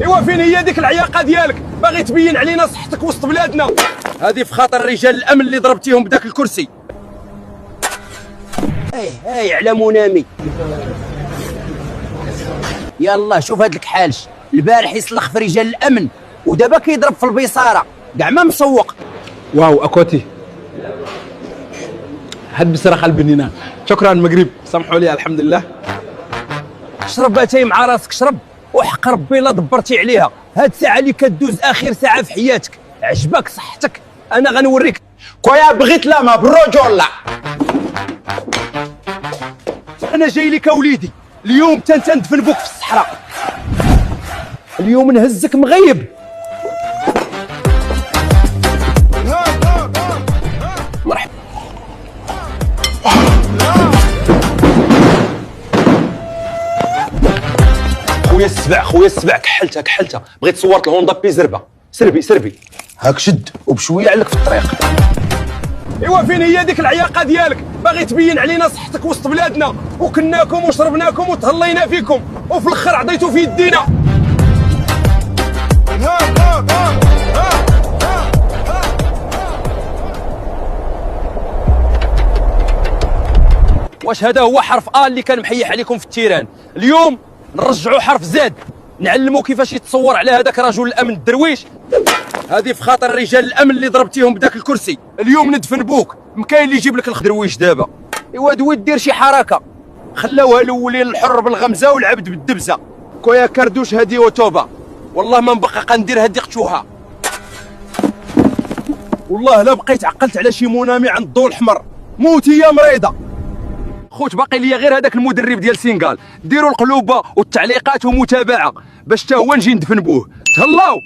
ايوا فين هي ديك العياقه ديالك؟ باغي تبين علينا صحتك وسط بلادنا. هذه في خاطر رجال الامن اللي ضربتيهم بداك الكرسي. هاي على منامي. يلا شوف هاد الكحالش، البارح يسلخ في رجال الامن ودابا كيضرب في البيصاره كاع ما مسوق. واو اكوتي هاد بصراحه البنينه. شكرا المغرب، سامحوا لي. الحمد لله. شرب اتاي مع راسك، شرب وحق ربي لا دبرتي عليها. هاد ساعه اللي كدوز اخر ساعه في حياتك، عجبك صحتك؟ انا غنوريك. كويا بغيت لاما بالرجوله. انا جاي لك اوليدي اليوم تندفن بوك في الصحراء. اليوم نهزك مغيب. مرحبا. خويا السبع كحلتها بغيت صورت الهوندا بي زربه. سربي هاك شد وبشويه عليك في الطريق. ايوا فين هي ديك العياقه ديالك؟ باغي تبين علينا صحتك وسط بلادنا، وكناكم وشربناكم وتهلينا فيكم، وفي الاخر عطيتو في يدينا. واش هذا هو حرف ا اللي كان محيح عليكم في التيران؟ اليوم نرجعوا حرف زاد، نعلموا كيفاش يتصور على هذاك رجل الامن الدرويش. هذه في خاطر رجال الامن اللي ضربتيهم بداك الكرسي. اليوم ندفن بوك، مكاين اللي يجيب لك الدرويش دابا. ايوا دوي دير شي حركه، خلاوها الاولين الحر بالغمزه والعبد بالدبزه. كويا كردوش هذه وتوبه، والله ما نبقى قندير هذه قتوها. والله لا بقيت عقلت على شي منامي عند الضوء الاحمر. موتي يا مريضه. خوت باقي ليا غير هذاك المدرب ديال سينغال، ديروا القلوبه والتعليقات ومتابعه باش حتى هو نجي ندفن بوه. تهلاو.